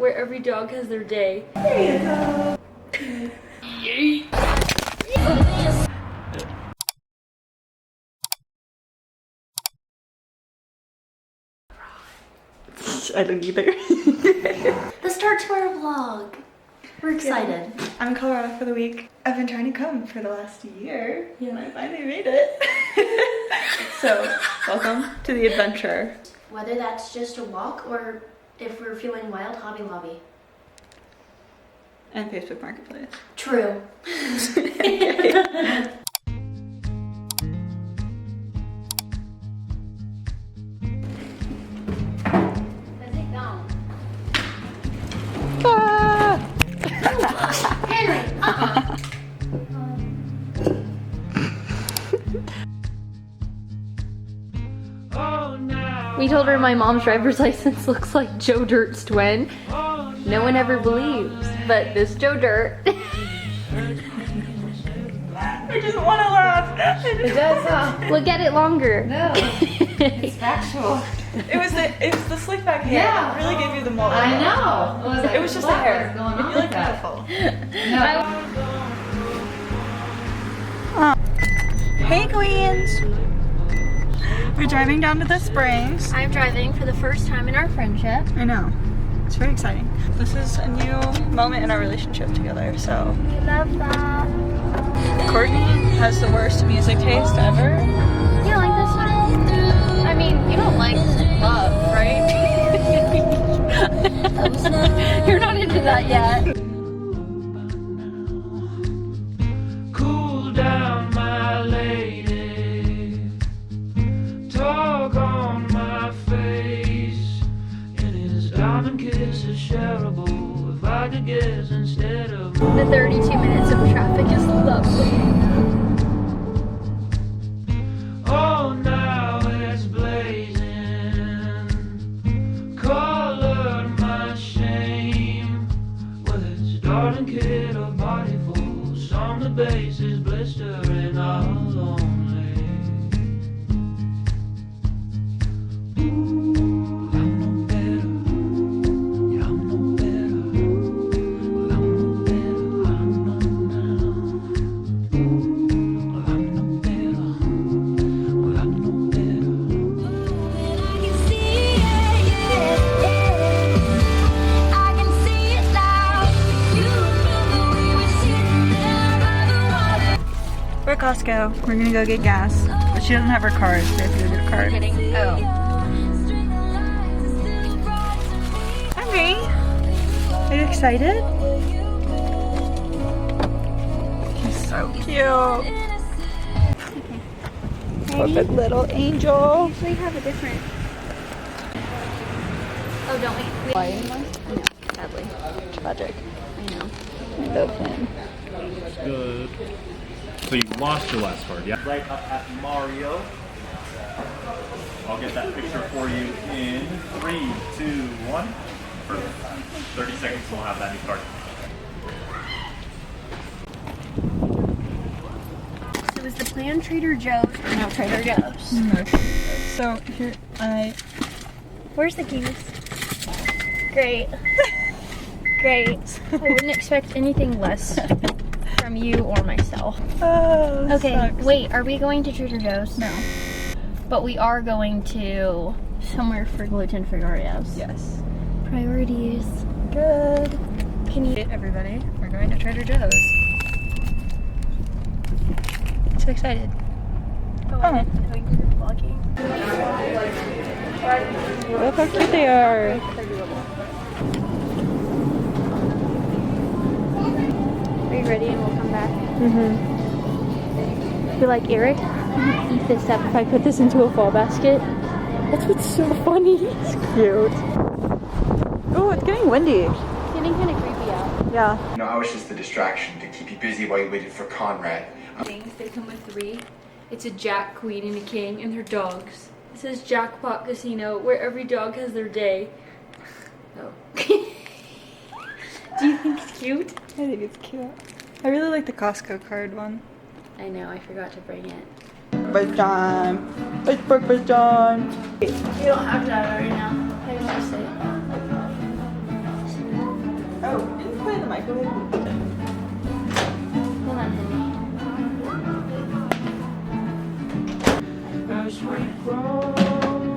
where every dog has their day. There you go. I don't either. The start to our vlog. We're excited. Yeah. I'm in Colorado for the week. I've been trying to come for the last year, and I finally made it. So, welcome to the adventure. Whether that's just a walk or if we're feeling wild, Hobby Lobby. And Facebook Marketplace. True. We told her my mom's driver's license looks like Joe Dirt's twin. No one ever believes, but this Joe Dirt. I just want to laugh. It does. We'll get it longer. No, it's factual. It was the slick back hair. Yeah. It really gave you the mullet. I know. It was just the hair. What's going on You with look that? beautiful. No. Hey Queens! We're driving down to the Springs. I'm driving for the first time in our friendship. I know. It's very exciting. This is a new moment in our relationship together, so. We love that. Courtney has the worst music taste ever. You like this one? I mean, you don't like love, right? You're not into that yet. Cool down, my lady. Talk on my face. And his diamond kiss is shareable. If I could guess instead of The 32 minutes of traffic is lovely. oh, now it's blazing. Colored my shame. Whether it's darling kid or body full, some the base is blistering all lonely. Ooh, I'm no better. Yeah, I'm no better. Well, I'm no better. I know now. Well, I'm no better. Well, I'm no better. We're at Costco. We're gonna go get gas. But she doesn't have her card, so we have to go get a card. Oh. Hi, May. Are you excited? She's so cute. Perfect little angel. We usually have a different. Oh, don't we? No, sadly. Tragic. I know. I love him. Good. So you lost your last card, yeah? Right up at Mario. I'll get that picture for you in 3, 2, 1. Perfect. 30 seconds and we'll have that new card. So is the plan Trader Joe's or no Trader Joe's? No. So here Where's the keys? Great. Great. I wouldn't expect anything less from you or myself. Oh, this Okay, sucks. wait, are we going to Trader Joe's? No. But we are going to somewhere for gluten-free Oreos. Yes. Priorities. Good. Can you? Hey everybody, we're going to Trader Joe's. So excited. Oh. You're vlogging. Look how cute they are. Are you ready and we'll come back? Mm-hmm. You're like, Eric, eat this up if I put this into a fall basket. That's what's so funny. It's cute. Oh, it's getting windy. It's getting kind of creepy out. Yeah. No, I was just the distraction to keep you busy while you waited for Conrad. Things, they come with 3. It's a jack, queen, and a king, and their dogs. It says Jackpot Casino, where every dog has their day. Oh. Do you think it's cute? I think it's cute. I really like the Costco card one. I know, I forgot to bring it. Breakfast time. It's breakfast time. You don't have to have it right now. I just want to say it. Oh, didn't you put it in the microwave? Hold on, Henry.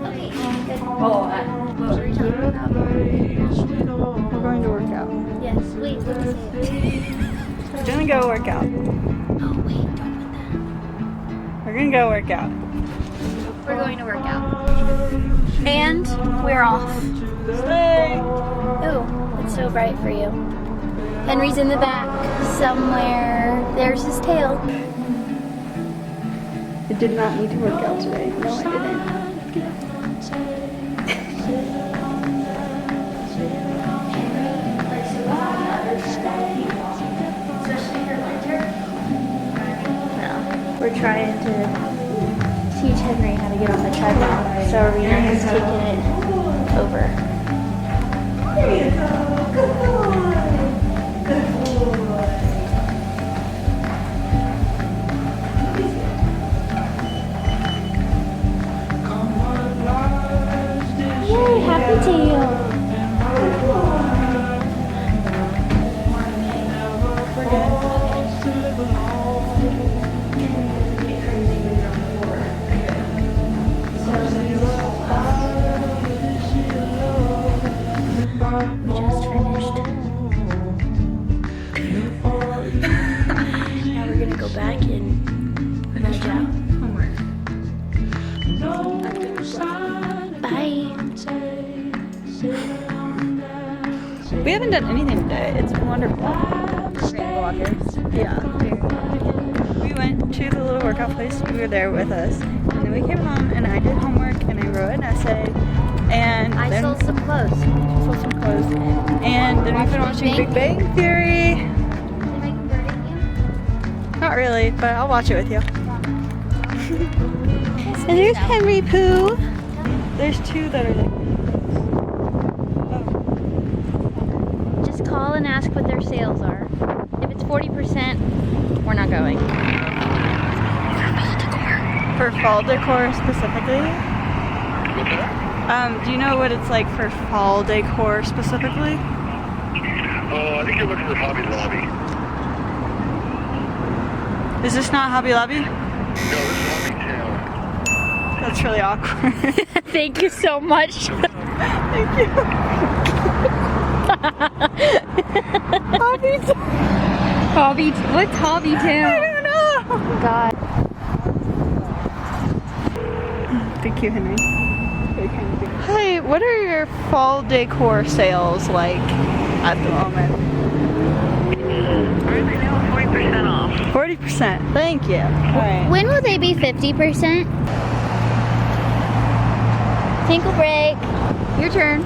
Okay, good. What were we talking about? We're going to work out. Yes, please, let me say it. We're gonna go work out. Oh, wait, don't put that. We're gonna go work out. We're going to work out. And we're off. Slay! Oh, it's so bright for you. Henry's in the back somewhere. There's his tail. I did not need to work out today. No, I didn't. We're trying to teach Henry how to get on the treadmill, so Arena has taken it over. There you go. Good boy. Good boy. Yay, happy tail. We're good. Just finished. Now we're gonna go back and finish out homework. Bye. We haven't done anything today. It's been wonderful. Yeah. We went to the little workout place. You were there with us. And then we came home and I did homework and I wrote an essay. And I then sold some clothes. sold some clothes. And then we've been watching Big Bang Theory. Did I convert you? Not really, but I'll watch it with you. And there's Henry Pooh. There's two that are like. Just call and ask what their sales are. If it's 40%, we're not going. For fall decor specifically? Do you know what it's like for fall decor specifically? Oh, I think you're looking for Hobby Lobby. Is this not Hobby Lobby? No, this is Hobby Town. That's really awkward. Thank you so much. Thank you. Hobby. What's Hobby I Town? don't know. God. Thank you, Henry. Very kind of you. Hey, what are your fall decor sales like at the moment? Right now, 40% off. 40%. Thank you. All right. When will they be 50%? Tinkle break. Your turn.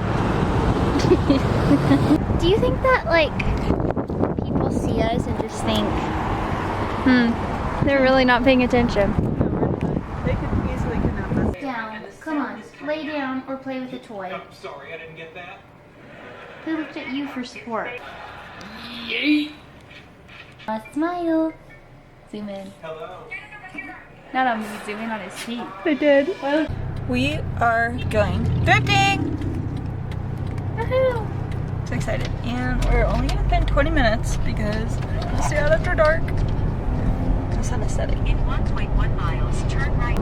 Do you think that, like, people see us and just think, they're really not paying attention? They could easily kidnap us. Down. Come on. Lay down or play with a toy. I'm sorry, I didn't get that. Who looked at you for support? Smile. Zoom in. Hello. Not on me, zoom in on his teeth. They did. We are going thrifting. Woohoo! So excited. And we're only gonna spend 20 minutes because we'll stay out after dark. It's anesthetic. In 1.1 miles, turn right.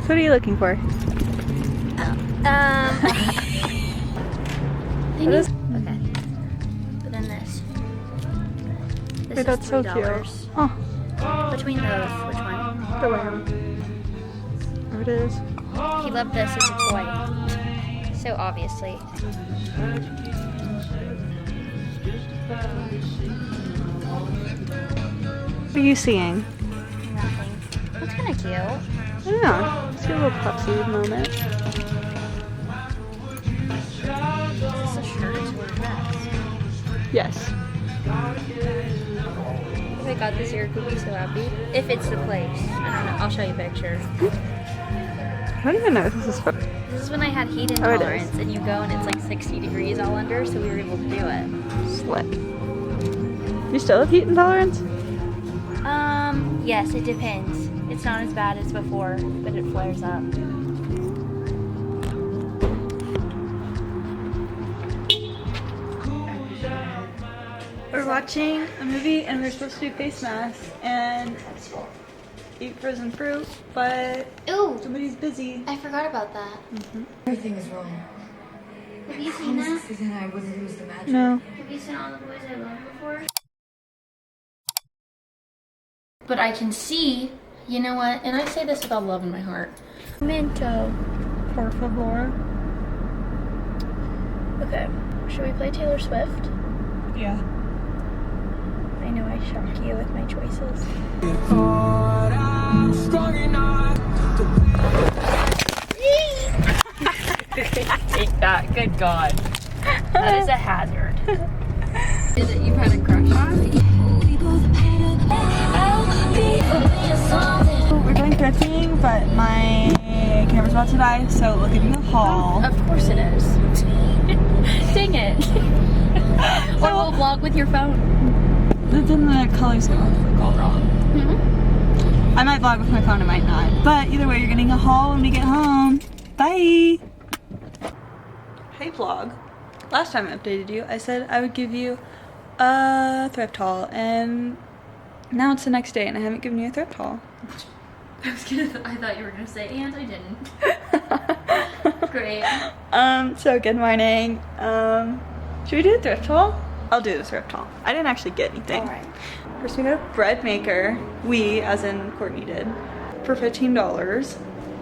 So what are you looking for? Okay. But then this. This Wait, that's is so $3. cute. Oh, Between those, which one? the lamb. There it is. He loved this as a toy. So obviously. What are you seeing? Nothing. That's kind of cute. I don't know. It's a little pupsy moment. Is this a shirt or a dress? Yes. If I got this, Eric would be so happy. If it's the place. I don't know. I'll show you a picture. I don't even know if this is for. This is when I had heat Oh, it is. intolerance and you go and it's like 60 degrees all under, so we were able to do it. Slit. You still have heat intolerance? Yes, it depends. It's not as bad as before, but it flares up. watching a movie and we're supposed to do face masks and eat frozen fruit, but Ooh, somebody's busy. I forgot about that. Everything is wrong. Have you seen that? Then I wouldn't lose the magic. No. Have you seen All the Boys I Love before? But I can see, you know what, and I say this with all love in my heart. Minto. Por favor. Okay, should we play Taylor Swift? Yeah. I know I shock you with my choices. Take that, good God. That is a hazard. Is it you've had a crush on? We're going thrifting, but my camera's about to die, so we'll give you a haul. Of course it is. Dang it. Or we'll vlog with your phone. Then the colors go all wrong. Mm-hmm. I might vlog with my phone, I might not. But either way, you're getting a haul when we get home. Bye! Hey vlog. Last time I updated you, I said I would give you a thrift haul, and now it's the next day and I haven't given you a thrift haul. I thought you were gonna say, and I didn't. Great. So good morning. Should we do a thrift haul? I'll do the thrift haul. I didn't actually get anything. Alright. First we got a bread maker. We, as in Courtney did, for $15.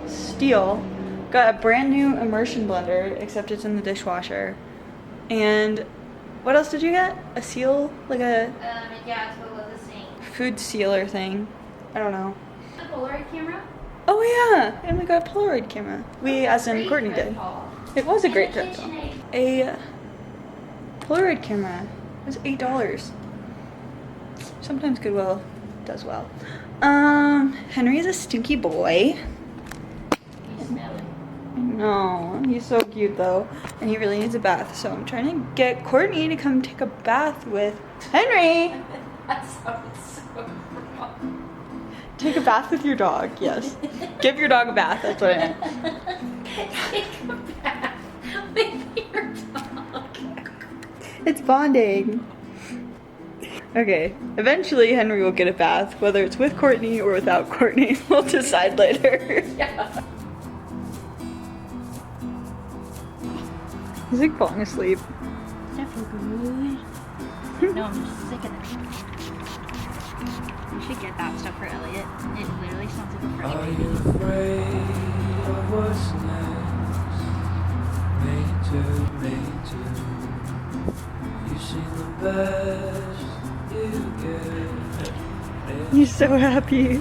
Steel. Got a brand new immersion blender, except it's in the dishwasher. And what else did you get? A seal? Like a Yeah, it's what was the same. food sealer thing. I don't know. A Polaroid camera? Oh yeah, and we got a Polaroid camera. We, as in Courtney did. It was a great thrift haul. A Polaroid camera. It was $8. Sometimes Goodwill does well. Henry is a stinky boy. He's smelly. No, he's so cute though, and he really needs a bath. So I'm trying to get Courtney to come take a bath with Henry. That sounds so wrong. Take a bath with your dog. Yes, give your dog a bath. That's what I meant. Take a bath with your dog. It's bonding. Okay, eventually Henry will get a bath, whether it's with Courtney or without Courtney. We'll decide later. Yeah. He's like falling asleep. Does that feel good? No, I'm just sick of it. You should get that stuff for Elliot. It literally sounds like a French Are baby. you afraid of what's next? Me too. You've seen the best you get. He's so happy.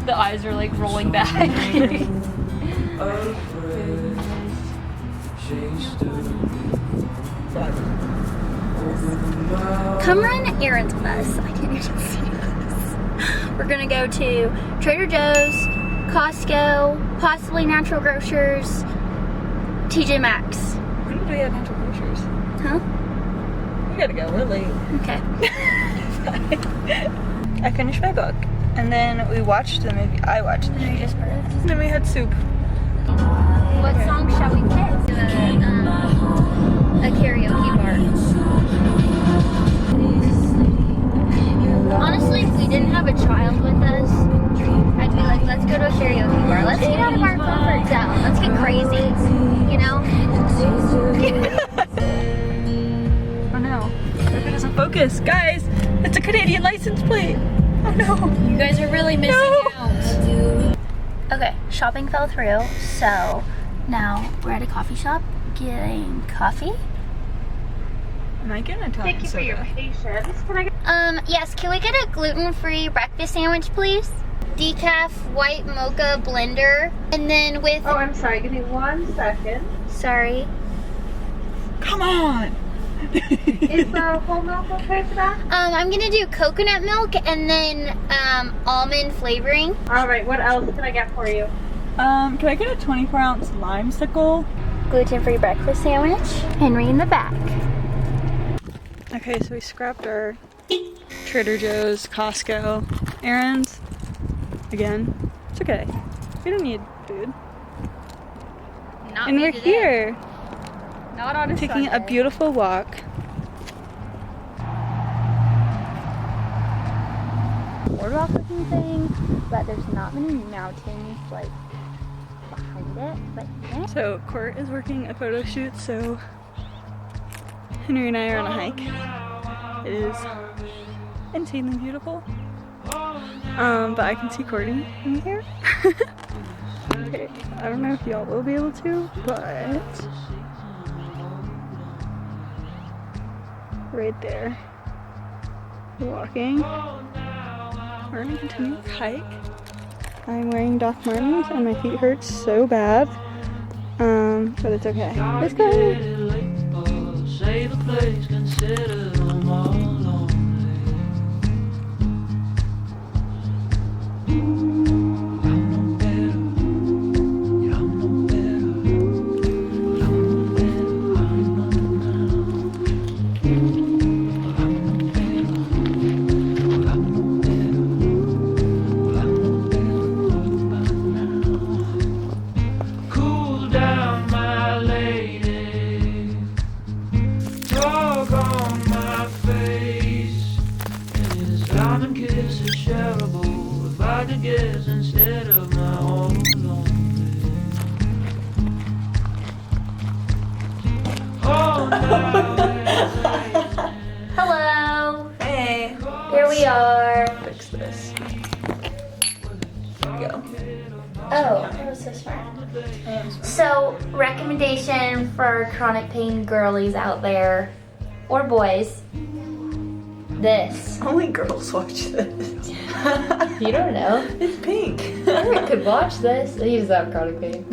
The eyes are like rolling back. Afraid, she's still Come run errands with us. I can't even see this. We're gonna go to Trader Joe's, Costco, possibly Natural Grocers, TJ Maxx. When did we have Natural Grocers? Huh? We gotta go, we're late. Okay. I finished my book, and then we watched the movie. I watched the movie. And then we had soup. What song shall we pick? A karaoke bar. Honestly, if we didn't have a child with us, I'd be like, let's go to a karaoke bar. Let's get out of our comfort zone. Let's get crazy. You know? Oh no. If it doesn't focus. Guys, it's a Canadian license plate. Oh no. You guys are really missing out. Okay, shopping fell through, so now we're at a coffee shop getting coffee. Am I getting Italian Thank you for your soda? patience. Can I get Yes, can we get a gluten-free breakfast sandwich, please? Decaf white mocha blender, and then with... Oh, I'm sorry. Give me 1 second. Sorry. Come on. Is whole milk okay for that? I'm gonna do coconut milk and then almond flavoring. All right. What else can I get for you? Can I get a 24-ounce limesicle? Gluten-free breakfast sandwich. Henry in the back. Okay, so we scrapped our Trader Joe's, Costco errands. Again. It's okay. We don't need food. Not And me we're today. here Not on a taking a Sunday. beautiful walk boardwalk looking thing, but there's not many mountains like behind it. But yeah. So Court is working a photo shoot, so Henry and I are on a hike. It is insanely beautiful. But I can see Courtney in here. Okay, I don't know if y'all will be able to, but right there. We're walking. We're gonna continue to hike. I'm wearing Doc Martens and my feet hurt so bad. But it's okay. Let's go. Save a place, consider them all lonely. I'm no better. Yeah, I'm no better. I'm no better. I know now. I'm no better. I'm no better. I'm no better by now. Cool down, my lady. Talk on my face, and his diamond kiss is shareable. If I could guess instead of my own lonely. Oh, now Hello. Hey. Here we are. Fix this. There we go. Oh, that was so smart. So, recommendation for chronic pain girlies out there, or boys, this. Only girls watch this. You don't know. It's pink. Eric could watch this. He doesn't have chronic pain.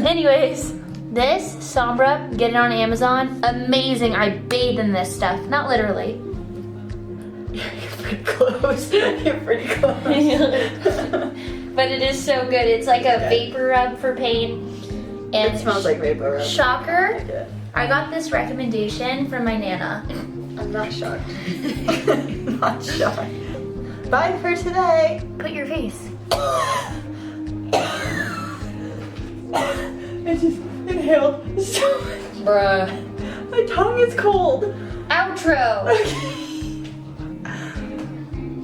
Anyways, this Sombra, get it on Amazon. Amazing. I bathe in this stuff. Not literally. You're pretty close. You're pretty close. But it is so good. It's like a vapor rub for pain. And It smells like vapor rub. Shocker, Like it. I got this recommendation from my Nana. I'm not shocked. Not shocked. Bye for today. Put your face. I just inhaled so much. Bruh. My tongue is cold. Outro.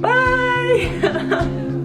Bye.